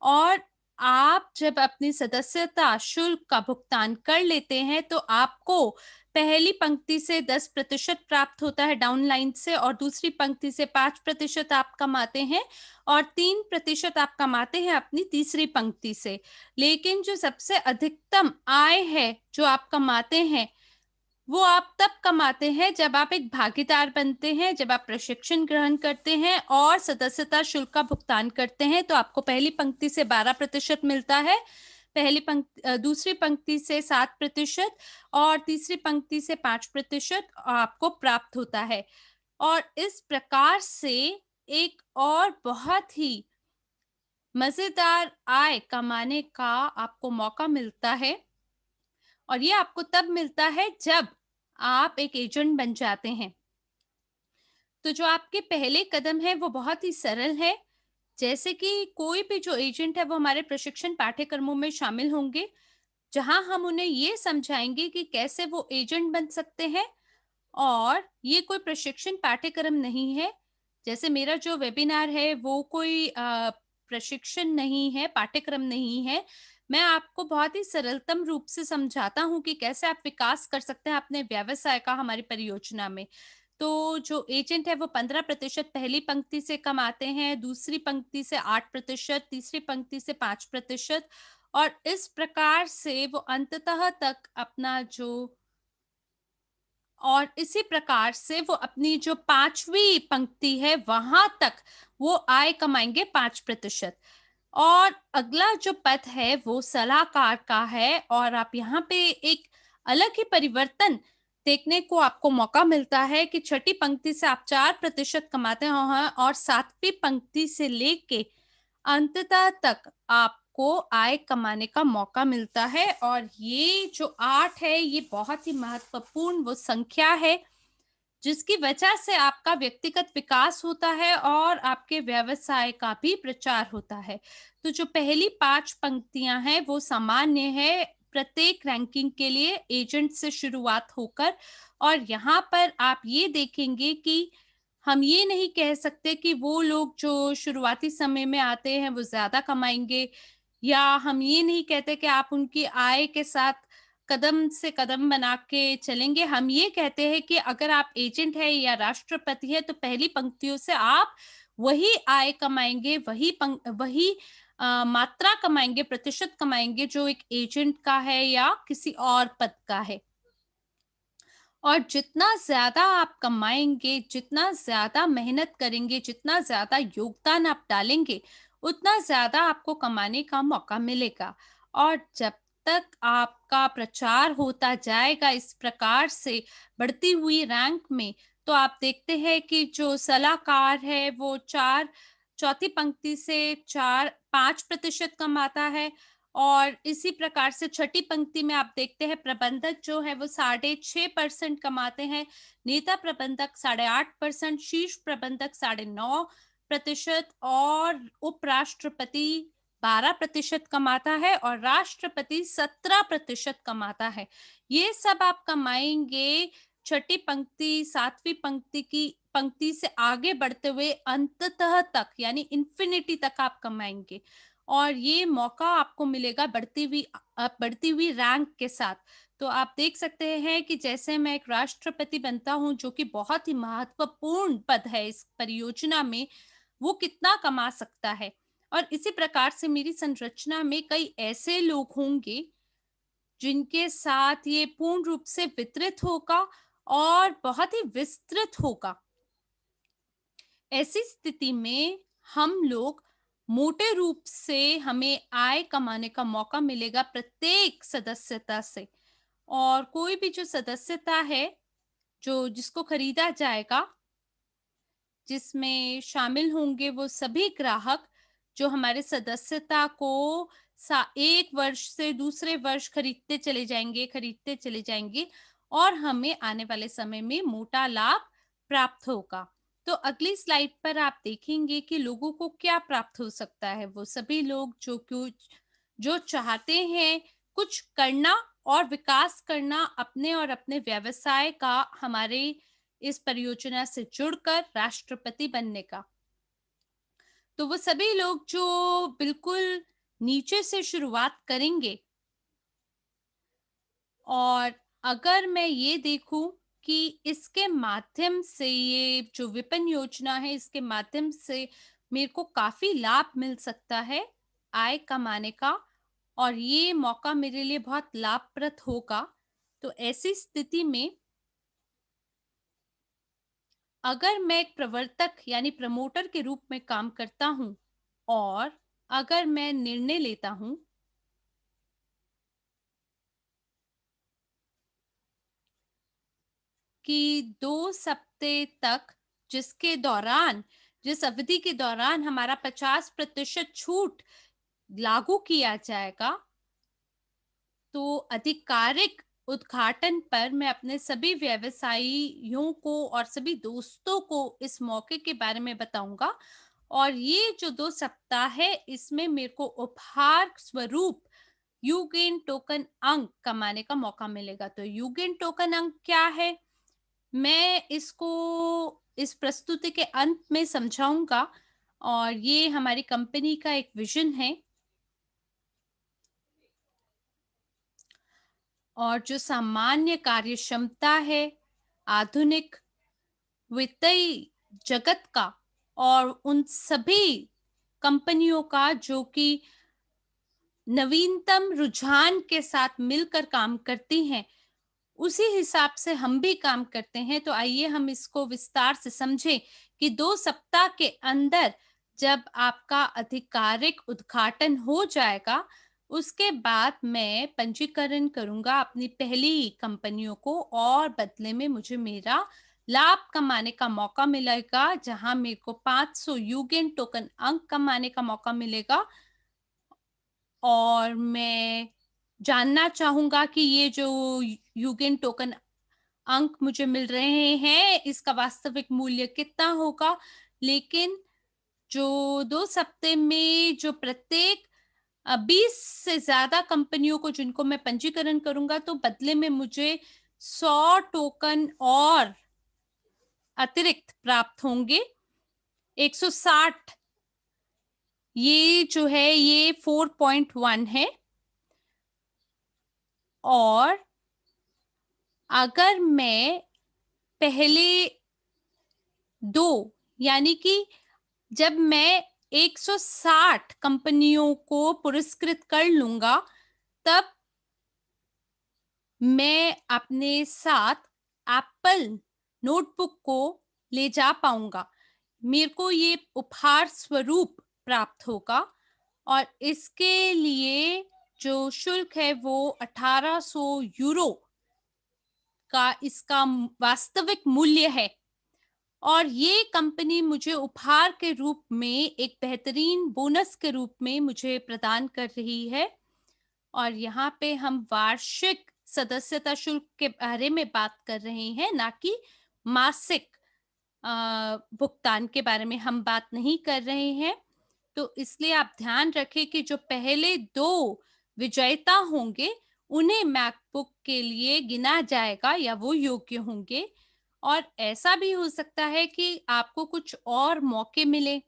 और आप जब अपनी सदस्यता शुल्क का भुगतान कर लेते हैं, तो आपको पहली पंक्ति से 10% प्राप्त होता है डाउनलाइन से, और दूसरी पंक्ति से 5% आप कमाते हैं, और 3% आप कमाते हैं अपनी तीसरी पंक्ति से। लेकिन जो सबसे अधिकतम आय है जो आप कमाते हैं, वो आप तब कमाते हैं जब आप एक भागीदार बनते हैं, जब आप प्रशिक्षण ग्रहण करते हैं और सदस्यता शुल्क का भुगतान करते हैं, तो आपको पहली पंक्ति से 12% मिलता है, दूसरी पंक्ति से 7% और तीसरी पंक्ति से 5% आपको प्राप्त होता है। और इस प्रकार से एक और बहुत ही मज़ेदार आय कमाने का आपको मौका मिलता है, और ये आपको तब मिलता है जब आप एक एजेंट बन जाते हैं। तो जो आपके पहले कदम है वो बहुत ही सरल है। जैसे कि कोई भी जो एजेंट है वो हमारे प्रशिक्षण पाठ्यक्रमों में शामिल होंगे, जहां हम उन्हें ये समझाएंगे कि कैसे वो एजेंट बन सकते हैं। और ये कोई प्रशिक्षण पाठ्यक्रम नहीं है। जैसे मेरा जो वेबिनार है वो कोई प्रशिक्षण नहीं है, पाठ्यक्रम नहीं है। मैं आपको बहुत ही सरलतम रूप से समझाता हूँ कि कैसे आप विकास कर सकते हैं अपने व्यवसाय का हमारी परियोजना में। तो जो एजेंट है वो 15% पहली पंक्ति से कमाते हैं, दूसरी पंक्ति से 8%, तीसरी पंक्ति से 5%, और इस प्रकार से वो अंततः तक अपना जो और इसी प्रकार से वो अपनी जो 5वीं पंक्ति है वहां तक वो आय कमाएंगे 5%। और अगला जो पद है वो सलाहकार का है, और आप यहाँ पे एक अलग ही परिवर्तन देखने को आपको मौका मिलता है कि छठी पंक्ति से आप 4% कमाते हैं, और 7वीं पंक्ति से लेके अंततः तक आपको आय कमाने का मौका मिलता है। और ये जो 8 है ये बहुत ही महत्वपूर्ण वो संख्या है, जिसकी वजह से आपका व्यक्तिगत विकास होता है और आपके व्यवसाय का भी प्रचार होता है। तो जो पहली 5 पंक्तियाँ हैं वो सामान्य है प्रत्येक रैंकिंग के लिए एजेंट से शुरुआत होकर, और यहाँ पर आप ये देखेंगे कि हम ये नहीं कह सकते कि वो लोग जो शुरुआती समय में आते हैं वो ज़्यादा कमाएँगे, या हम ये नहीं कहते कि आप उनकी आय के साथ कदम से कदम बना के चलेंगे। हम ये कहते हैं कि अगर आप एजेंट हैं या राष्ट्रपति हैं तो पहली पंक्तियों से आप वही आय कमाएँगे, वही मात्रा कमाएँगे, प्रतिशत कमाएँगे जो एक एजेंट का है या किसी और पद का है। और जितना ज़्यादा आप कमाएँगे, जितना ज़्यादा मेहनत करेंगे, जितना ज़्यादा योगदान आप डालेंगे, उतना ज़्यादा आपको कमाने का मौका मिलेगा। और जब तक आपका प्रचार होता जाएगा इस प्रकार से बढ़ती हुई रैंक में, तो आप देखते हैं कि जो सलाहकार है वो 4 चौथी पंक्ति से 4-5% कमाता है, और इसी प्रकार से छठी पंक्ति में आप देखते हैं प्रबंधक जो है वो 6.5% कमाते हैं, नेता प्रबंधक 8.5%, शीर्ष प्रबंधक 9.5% और उपराष्ट्रपति 12% कमाता है और राष्ट्रपति 17% कमाता है। ये सब आप कमाएंगे छठी पंक्ति, सातवीं पंक्ति की पंक्ति से आगे बढ़ते हुए अंततः तक, यानी इन्फिनिटी तक आप कमाएंगे। और ये मौका आपको मिलेगा बढ़ती हुई रैंक के साथ। तो आप देख सकते हैं कि जैसे मैं एक राष्ट्रपति बनता हूँ, जो कि बहुत ही महत्वपूर्ण पद है इस परियोजना में, वो कितना कमा सकता है। और इसी प्रकार से मेरी संरचना में कई ऐसे लोग होंगे, जिनके साथ ये पूर्ण रूप से वितरित होगा और बहुत ही विस्तृत होगा। ऐसी स्थिति में हम लोग मोटे रूप से हमें आय कमाने का मौका मिलेगा प्रत्येक सदस्यता से। और कोई भी जो सदस्यता है, जो जिसको खरीदा जाएगा, जिसमें शामिल होंगे वो सभी ग्राहक जो हमारे सदस्यता को 1 वर्ष से दूसरे वर्ष खरीदते चले जाएंगे, और हमें आने वाले समय में मोटा लाभ प्राप्त होगा। तो अगली स्लाइड पर आप देखेंगे कि लोगों को क्या प्राप्त हो सकता है। वो सभी लोग जो चाहते हैं कुछ करना और विकास करना अपने और अपने व्यवसाय का, हमारे इस परियोजना से जुड़कर राष्ट्रपति बनने का। तो वो सभी लोग जो बिल्कुल नीचे से शुरुआत करेंगे, और अगर मैं ये देखूं कि इसके माध्यम से, ये जो विपणन योजना है इसके माध्यम से मेरे को काफी लाभ मिल सकता है आय कमाने का, और ये मौका मेरे लिए बहुत लाभप्रद होगा। तो ऐसी स्थिति में अगर मैं एक प्रवर्तक यानी प्रमोटर के रूप में काम करता हूँ, और अगर मैं निर्णय लेता हूँ कि 2 सप्ते तक, जिसके दौरान जिस अवधि के दौरान हमारा 50% छूट लागू किया जाएगा, तो आधिकारिक उद्घाटन पर मैं अपने सभी व्यवसायियों को और सभी दोस्तों को इस मौके के बारे में बताऊंगा। और ये जो 2 सप्ताह है इसमें मेरे को उपहार स्वरूप यूगेन टोकन अंक कमाने का मौका मिलेगा। तो यूगेन टोकन अंक क्या है? मैं इसको इस प्रस्तुति के अंत में समझाऊंगा, और ये हमारी कंपनी का एक विजन है। और जो सामान्य कार्यक्षमता है, आधुनिक वित्तीय जगत का और उन सभी कंपनियों का जो कि नवीनतम रुझान के साथ मिलकर काम करती हैं, उसी हिसाब से हम भी काम करते हैं। तो आइए हम इसको विस्तार से समझें कि 2 सप्ताह के अंदर जब आपका आधिकारिक उद्घाटन हो जाएगा, उसके बाद मैं पंजीकरण करूँगा अपनी पहली कंपनियों को, और बदले में मुझे मेरा लाभ कमाने का मौका मिलेगा, जहाँ मेरे को 500 यूगेन टोकन अंक कमाने का मौका मिलेगा। और मैं जानना चाहूँगा कि ये जो यूगेन टोकन अंक मुझे मिल रहे हैं, इसका वास्तविक मूल्य कितना होगा? लेकिन जो 2 सप्ते में जो प्रत्येक 20 से ज़्यादा कंपनियों को जिनको मैं पंजीकरण करूँगा, तो बदले में मुझे 100 टोकन और अतिरिक्त प्राप्त होंगे। 160 ये जो है ये 4.1 है। और अगर मैं पहले 2 यानी कि जब मैं 160 कंपनियों को पुरस्कृत कर लूँगा, तब मैं अपने साथ एप्पल नोटबुक को ले जा पाऊँगा। मेरे को ये उपहार स्वरूप प्राप्त होगा और इसके लिए जो शुल्क है वो 1800 यूरो का इसका वास्तविक मूल्य है। और ये कंपनी मुझे उपहार के रूप में एक बेहतरीन बोनस के रूप में मुझे प्रदान कर रही है। और यहाँ पे हम वार्षिक सदस्यता शुल्क के बारे में बात कर रहे हैं, ना कि मासिक भुगतान के बारे में हम बात नहीं कर रहे हैं। तो इसलिए आप ध्यान रखें कि जो पहले 2 विजेता होंगे, उन्हें मैकबुक के लिए गिना जाएगा या वो योग्य होंगे। और ऐसा भी हो सकता है कि आपको कुछ और मौके मिले,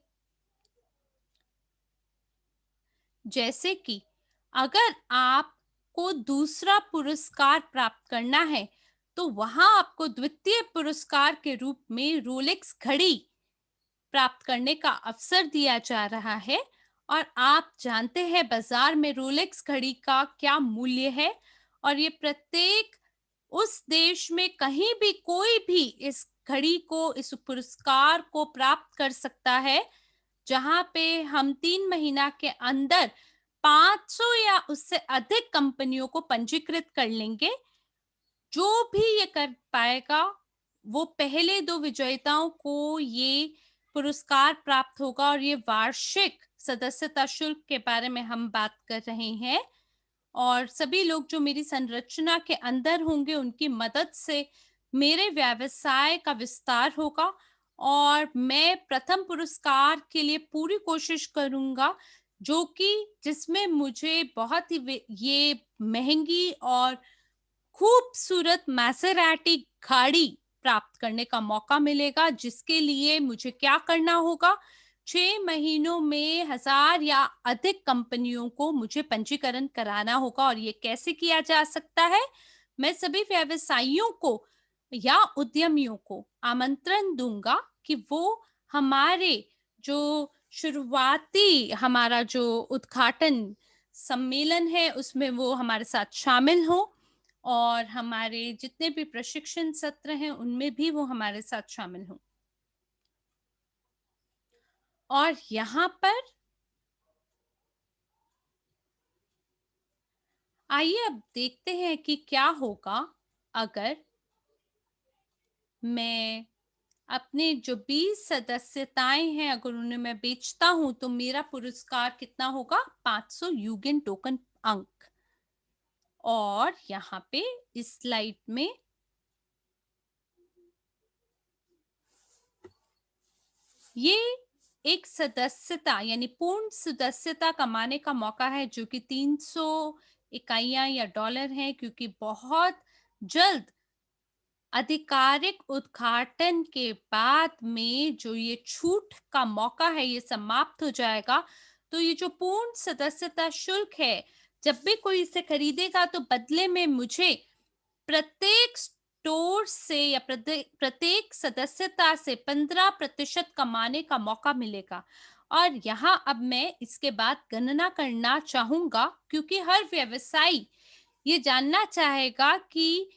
जैसे कि अगर आपको दूसरा पुरस्कार प्राप्त करना है, तो वहां आपको द्वितीय पुरस्कार के रूप में रोलेक्स घड़ी प्राप्त करने का अवसर दिया जा रहा है। और आप जानते हैं बाजार में रोलेक्स घड़ी का क्या मूल्य है। और ये प्रत्येक उस देश में कहीं भी कोई भी इस घड़ी को, इस पुरस्कार को प्राप्त कर सकता है, जहां पे हम 3 महीना के अंदर 500 या उससे अधिक कंपनियों को पंजीकृत कर लेंगे। जो भी ये कर पाएगा, वो पहले 2 विजेताओं को ये पुरस्कार प्राप्त होगा। और ये वार्षिक सदस्यता शुल्क के बारे में हम बात कर रहे हैं। और सभी लोग जो मेरी संरचना के अंदर होंगे, उनकी मदद से मेरे व्यवसाय का विस्तार होगा। और मैं प्रथम पुरस्कार के लिए पूरी कोशिश करूँगा, जो कि जिसमें मुझे बहुत ही ये महँगी और खूबसूरत मैसेराटी गाड़ी प्राप्त करने का मौका मिलेगा, जिसके लिए मुझे क्या करना होगा? 6 महीनों में 1000 या अधिक कंपनियों को मुझे पंजीकरण कराना होगा। और ये कैसे किया जा सकता है? मैं सभी व्यवसायियों को या उद्यमियों को आमंत्रण दूंगा कि वो हमारे जो शुरुआती हमारा जो उद्घाटन सम्मेलन है, उसमें वो हमारे साथ शामिल हों। और हमारे जितने भी प्रशिक्षण सत्र हैं, उनमें भी वो हमारे साथ शामिल हों। और यहाँ पर आइए अब देखते हैं कि क्या होगा अगर मैं अपने जो 20 सदस्यताएं हैं, अगर उन्हें मैं बेचता हूं, तो मेरा पुरस्कार कितना होगा? 500 यूगेन टोकन अंक। और यहाँ पे इस स्लाइड में ये एक सदस्यता यानी पूर्ण सदस्यता कमाने का मौका है, जो कि 300 इकाइयां या डॉलर है, क्योंकि बहुत जल्द आधिकारिक उद्घाटन के बाद में जो ये छूट का मौका है, ये समाप्त हो जाएगा। तो ये जो पूर्ण सदस्यता शुल्क है, जब भी कोई इसे खरीदेगा, तो बदले में मुझे प्रत्येक स्टोर से या प्रत्येक सदस्यता से 15% कमाने का मौका मिलेगा। और यहाँ अब मैं इसके बाद गणना करना चाहूंगा, क्योंकि हर व्यवसायी ये जानना चाहेगा कि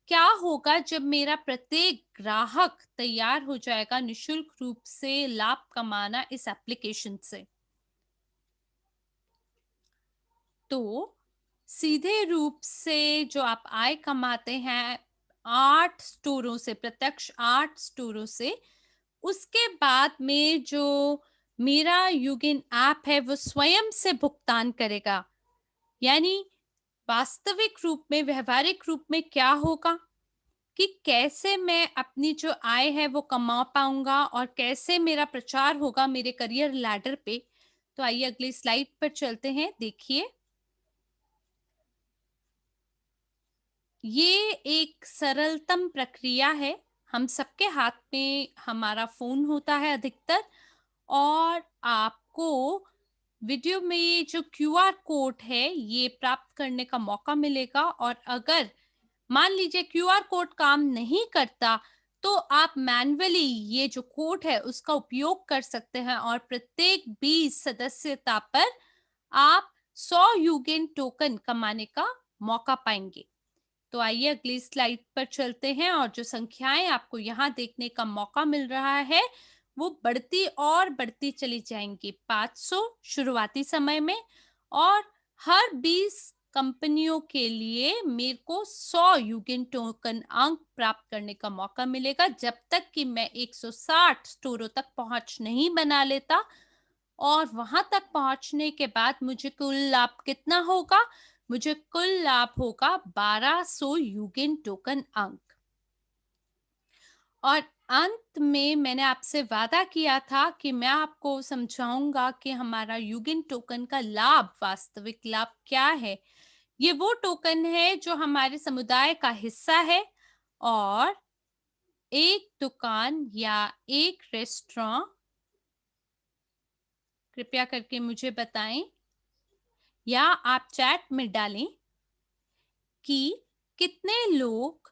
क्या होगा जब मेरा प्रत्येक ग्राहक तैयार हो जाएगा निशुल्क रूप से लाभ कमाना इस एप्लीकेशन से। तो सीधे रूप से जो आप आय कमाते हैं 8 स्टोरों से, प्रत्यक्ष 8 स्टोरों से, उसके बाद में जो मेरा यूगिन ऐप है, वो स्वयं से भुगतान करेगा। यानी वास्तविक रूप में, व्यवहारिक रूप में क्या होगा कि कैसे मैं अपनी जो आय है वो कमा पाऊंगा और कैसे मेरा प्रचार होगा मेरे करियर लैडर पे। तो आइए अगली स्लाइड पर चलते हैं। देखिए, ये एक सरलतम प्रक्रिया है हम सबके हाथ में हमारा फ़ोन होता है अधिकतर, और आपको वीडियो में ये जो क्यूआर कोड है, ये प्राप्त करने का मौका मिलेगा। और अगर मान लीजिए क्यूआर कोड काम नहीं करता, तो आप मैन्युअली ये जो कोड है उसका उपयोग कर सकते हैं, और प्रत्येक 20 सदस्यता पर आप 100 यूगेन टोकन कमाने का मौका पाएंगे। तो आइए अगली स्लाइड पर चलते हैं, और जो संख्याएं आपको यहाँ देखने का मौका मिल रहा है, वो बढ़ती और बढ़ती चली जाएंगी। 500 शुरुआती समय में, और हर 20 कंपनियों के लिए मेरे को 100 यूगेन टोकन अंक प्राप्त करने का मौका मिलेगा, जब तक कि मैं 160 स्टोरों तक पहुंच नहीं बना लेता। और वहां तक पहुंचने के बाद मुझे कुल लाभ कितना होगा? मुझे कुल लाभ होगा 1200 यूगेन टोकन अंक। और अंत में मैंने आपसे वादा किया था कि मैं आपको समझाऊंगा कि हमारा यूगेन टोकन का लाभ, वास्तविक लाभ क्या है। ये वो टोकन है जो हमारे समुदाय का हिस्सा है, और एक दुकान या एक रेस्टोरेंट, कृपया करके मुझे बताएं, या आप चैट में डालें कि कितने लोग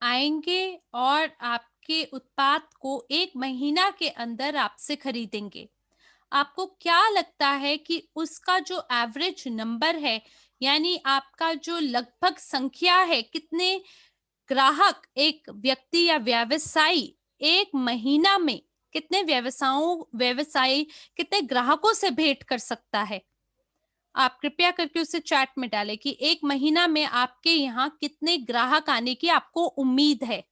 आएंगे और आपके उत्पाद को 1 महीना के अंदर आपसे खरीदेंगे। आपको क्या लगता है कि उसका जो एवरेज नंबर है, यानी आपका जो लगभग संख्या है, कितने ग्राहक एक व्यक्ति या व्यवसायी 1 महीना में कितने व्यवसायी कितने ग्राहकों से भेंट कर सकता है? आप कृपया करके उसे चैट में डालें कि 1 महीना में आपके यहाँ कितने ग्राहक आने की आपको उम्मीद है।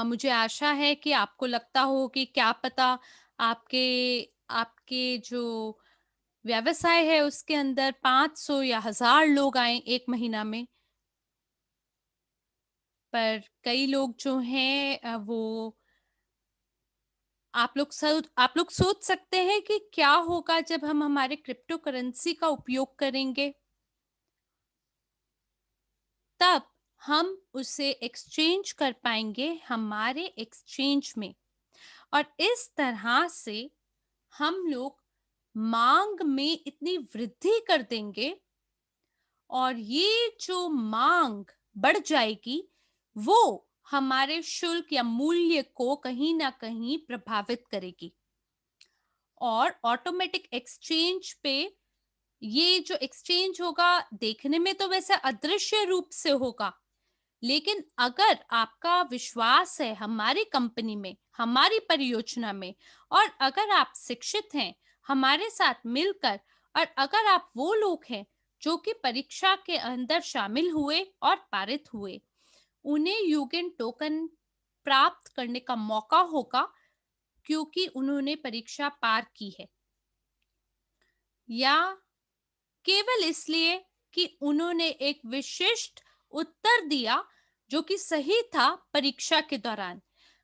मुझे आशा है कि आपको लगता हो कि क्या पता आपके आपके जो व्यवसाय है उसके अंदर 500 या 1000 लोग आएँ 1 महीना में। पर कई लोग जो हैं वो आप लोग सोच सकते हैं कि क्या होगा जब हम हमारे क्रिप्टो करेंसी का उपयोग करेंगे? तब हम उसे एक्सचेंज कर पाएँगे हमारे एक्सचेंज में, और इस तरह से हम लोग मांग में इतनी वृद्धि कर देंगे, और ये जो मांग बढ़ जाएगी, वो हमारे शुल्क या मूल्य को कहीं ना कहीं प्रभावित करेगी। और ऑटोमेटिक एक्सचेंज पे ये जो एक्सचेंज होगा, देखने में तो वैसे अदृश्य रूप से होगा, लेकिन अगर आपका विश्वास है हमारी कंपनी में, हमारी परियोजना में, और अगर आप शिक्षित हैं हमारे साथ मिलकर, और अगर आप वो लोग हैं जो कि परीक्षा के अंदर शामिल हुए और पारित हुए, उन्हें यूगेन टोकन प्राप्त करने का मौका होगा, क्योंकि उन्होंने परीक्षा पार की है, या केवल इसलिए कि उन्होंने एक विशिष्ट उत्तर दिया जो कि सही था परीक्षा के दौरान।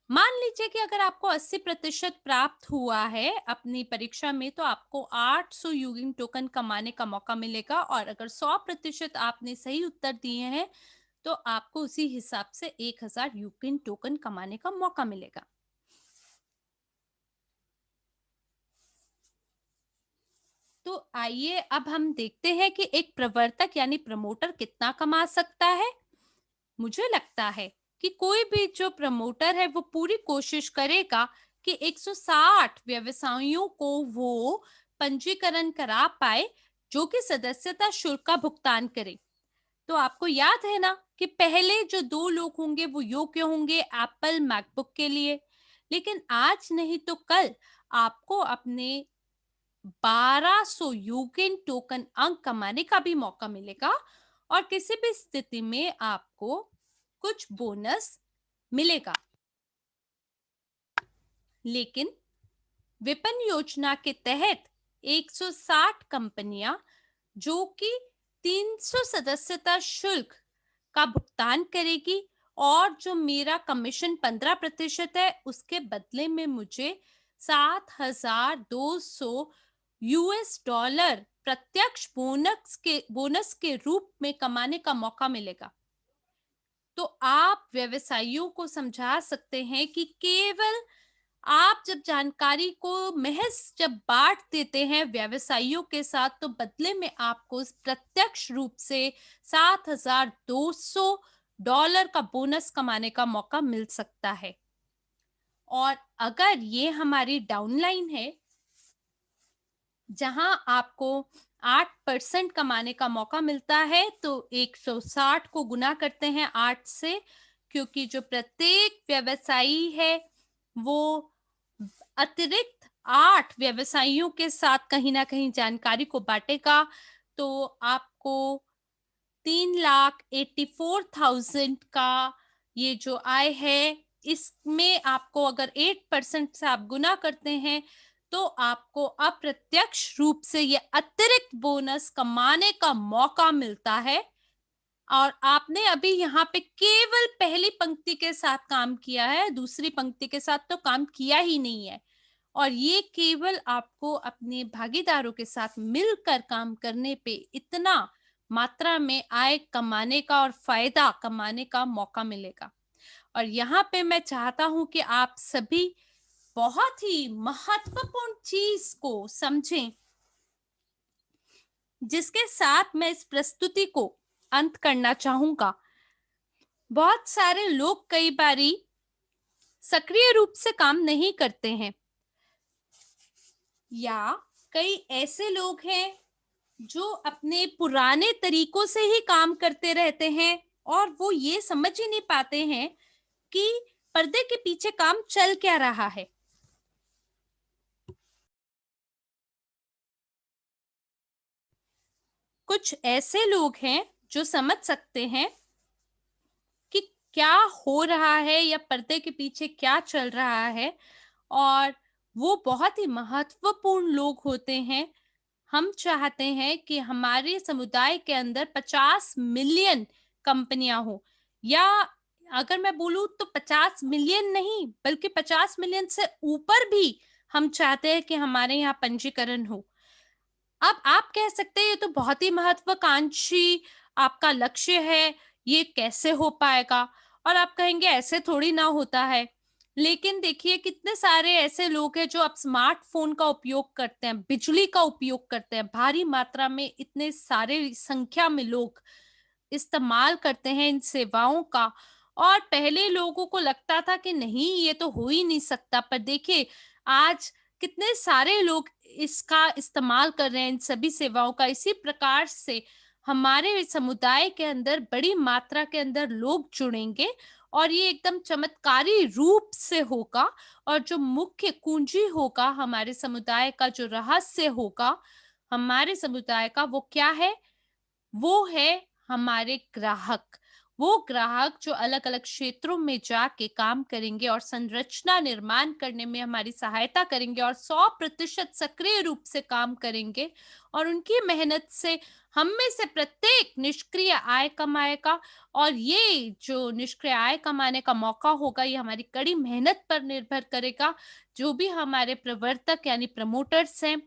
मान लीजिए कि अगर आपको 80% प्राप्त हुआ है अपनी परीक्षा में, तो आपको 800 यूगिंग टोकन कमाने का मौका मिलेगा, और अगर 100% आपने सही उत्तर दिए हैं, तो आपको उसी हिसाब से 1000 यूगिंग टोकन कमाने का मौका मिलेगा। तो आइए अब हम देखते हैं कि एक प्रवर्तक यानी प्रमोटर कितना कमा सकता है। मुझे लगता है कि कोई भी जो प्रमोटर है वो पूरी कोशिश करेगा कि 160 व्यवसायियों को वो पंजीकरण करा पाए, जो कि सदस्यता शुल्क का भुगतान करे। तो आपको याद है ना कि पहले जो 2 लोग होंगे वो योग्य होंगे एप्पल मैकबुक के लिए, लेकिन आज नहीं तो कल आपको अपने 1200 यूगेन टोकन अंक कमाने का भी मौका मिलेगा, और किसी भी स्थिति में आपको कुछ बोनस मिलेगा। लेकिन विपणन योजना के तहत 160 कंपनियां, जो कि 300 सदस्यता शुल्क का भुगतान करेगी, और जो मेरा कमीशन 15% है, उसके बदले में मुझे 7200 यूएस डॉलर प्रत्यक्ष बोनस के रूप में कमाने का मौका मिलेगा। तो आप व्यवसायियों को समझा सकते हैं कि केवल आप जब जानकारी को महज जब बांट देते हैं व्यवसायियों के साथ, तो बदले में आपको प्रत्यक्ष रूप से $7,200 का बोनस कमाने का मौका मिल सकता है। और अगर ये हमारी डाउनलाइन है, जहां आपको 8% कमाने का मौका मिलता है, तो 160 को गुना करते हैं 8 से, क्योंकि जो प्रत्येक व्यवसायी है वो अतिरिक्त 8 व्यवसायियों के साथ कहीं ना कहीं जानकारी को बांटेगा। तो आपको 3,84,000 का ये जो आय है, इसमें आपको अगर 8% से आप गुना करते हैं, तो आपको अप्रत्यक्ष रूप से ये अतिरिक्त बोनस कमाने का मौका मिलता है। और आपने अभी यहाँ पे केवल पहली पंक्ति के साथ काम किया है, दूसरी पंक्ति के साथ तो काम किया ही नहीं है। और ये केवल आपको अपने भागीदारों के साथ मिलकर काम करने पे इतना मात्रा में आय कमाने का और फायदा कमाने का मौका मिलेगा। और यहाँ पे मैं चाहता हूँ कि आप सभी बहुत ही महत्वपूर्ण चीज को समझें, जिसके साथ मैं इस प्रस्तुति को अंत करना चाहूंगा। बहुत सारे लोग कई बारी सक्रिय रूप से काम नहीं करते हैं, या कई ऐसे लोग हैं जो अपने पुराने तरीकों से ही काम करते रहते हैं, और वो ये समझ ही नहीं पाते हैं कि पर्दे के पीछे काम चल क्या रहा है। कुछ ऐसे लोग हैं जो समझ सकते हैं कि क्या हो रहा है या पर्दे के पीछे क्या चल रहा है, और वो बहुत ही महत्वपूर्ण लोग होते हैं। हम चाहते हैं कि हमारे समुदाय के अंदर 50 मिलियन कंपनियां हो, या अगर मैं बोलूं तो 50 मिलियन नहीं, बल्कि 50 मिलियन से ऊपर भी हम चाहते हैं कि हमारे यहाँ पंजीकरण हो। अब आप कह सकते हैं ये तो बहुत ही महत्वाकांक्षी आपका लक्ष्य है, ये कैसे हो पाएगा? और आप कहेंगे ऐसे थोड़ी ना होता है। लेकिन देखिए कितने सारे ऐसे लोग हैं जो अब स्मार्टफ़ोन का उपयोग करते हैं, बिजली का उपयोग करते हैं, भारी मात्रा में इतने सारे संख्या में लोग इस्तेमाल करते हैं इन सेवाओं का। और पहले लोगों को लगता था कि नहीं ये तो हो ही नहीं सकता, पर देखिए आज कितने सारे लोग इसका इस्तेमाल कर रहे हैं, इन सभी सेवाओं का। इसी प्रकार से हमारे समुदाय के अंदर बड़ी मात्रा के अंदर लोग जुड़ेंगे, और ये एकदम चमत्कारी रूप से होगा। और जो मुख्य कुंजी होगा हमारे समुदाय का, जो रहस्य होगा हमारे समुदाय का, वो क्या है? वो है हमारे ग्राहक। वो ग्राहक जो अलग-अलग क्षेत्रों में जाके काम करेंगे और संरचना निर्माण करने में हमारी सहायता करेंगे, और 100% सक्रिय रूप से काम करेंगे, और उनकी मेहनत से हम में से प्रत्येक निष्क्रिय आय कमाएगा। और ये जो निष्क्रिय आय कमाने का मौका होगा, ये हमारी कड़ी मेहनत पर निर्भर करेगा। जो भी हमारे प्रवर्तक यानी प्रमोटर्स हैं,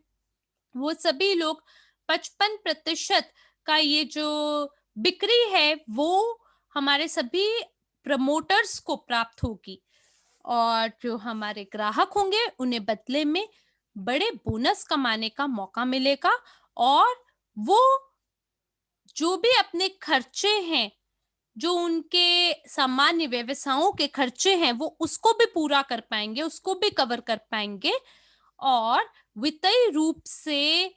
वो सभी लोग 55% का ये जो बिक्री है वो हमारे सभी प्रमोटर्स को प्राप्त होगी। और जो हमारे ग्राहक होंगे उन्हें बदले में बड़े बोनस कमाने का मौका मिलेगा। और वो जो भी अपने खर्चे हैं, जो उनके सामान्य व्यवसायों के खर्चे हैं, वो उसको भी पूरा कर पाएंगे, उसको भी कवर कर पाएंगे। और वित्तीय रूप से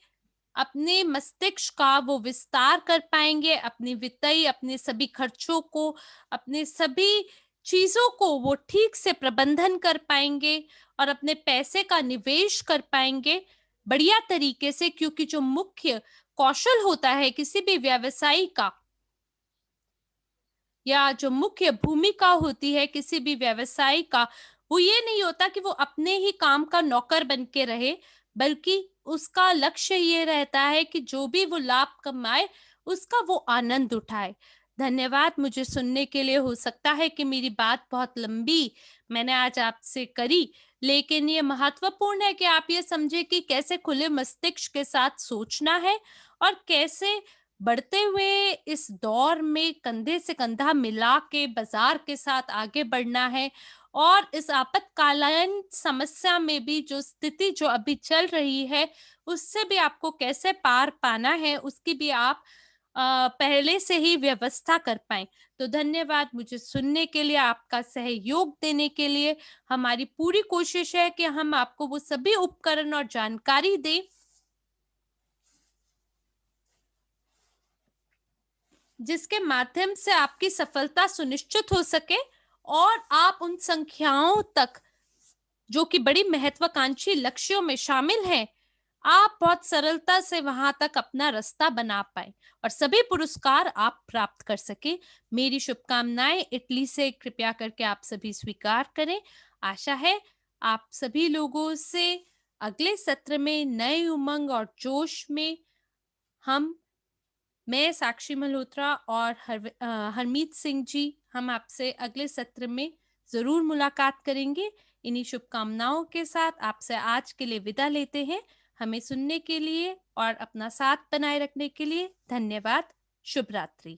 अपने मस्तिष्क का वो विस्तार कर पाएँगे, अपने वित्तीय अपने सभी खर्चों को, अपने सभी चीज़ों को वो ठीक से प्रबंधन कर पाएँगे, और अपने पैसे का निवेश कर पाएँगे बढ़िया तरीके से। क्योंकि जो मुख्य कौशल होता है किसी भी व्यवसायी का, या जो मुख्य भूमिका होती है किसी भी व्यवसायी का, वो ये नहीं होता कि वो अपने ही काम का नौकर बन के रहे, बल्कि उसका लक्ष्य ये रहता है कि जो भी वो लाभ कमाए, उसका वो आनंद उठाए। धन्यवाद मुझे सुनने के लिए। हो सकता है कि मेरी बात बहुत लंबी मैंने आज आपसे करी, लेकिन ये महत्वपूर्ण है कि आप ये समझें कि कैसे खुले मस्तिष्क के साथ सोचना है और कैसे बढ़ते हुए इस दौर में कंधे से कंधा मिला के बाजार के साथ आगे बढ़ना है और इस आपातकालीन समस्या में भी जो स्थिति जो अभी चल रही है, उससे भी आपको कैसे पार पाना है, उसकी भी आप पहले से ही व्यवस्था कर पाएँ। तो धन्यवाद मुझे सुनने के लिए, आपका सहयोग देने के लिए। हमारी पूरी कोशिश है कि हम आपको वो सभी उपकरण और जानकारी दें, जिसके माध्यम से आपकी सफलता सुनिश्चित हो सके और आप उन संख्याओं तक, जो कि बड़ी महत्वाकांक्षी लक्ष्यों में शामिल हैं, आप बहुत सरलता से वहां तक अपना रास्ता बना पाए और सभी पुरस्कार आप प्राप्त कर सके। मेरी शुभकामनाएं इटली से कृपया करके आप सभी स्वीकार करें। आशा है आप सभी लोगों से अगले सत्र में नए उमंग और जोश में हम, मैं साक्षी मल्होत्रा और हरमीत सिंह जी, हम आपसे अगले सत्र में ज़रूर मुलाकात करेंगे। इन्हीं शुभकामनाओं के साथ आपसे आज के लिए विदा लेते हैं। हमें सुनने के लिए और अपना साथ बनाए रखने के लिए धन्यवाद। शुभ रात्रि।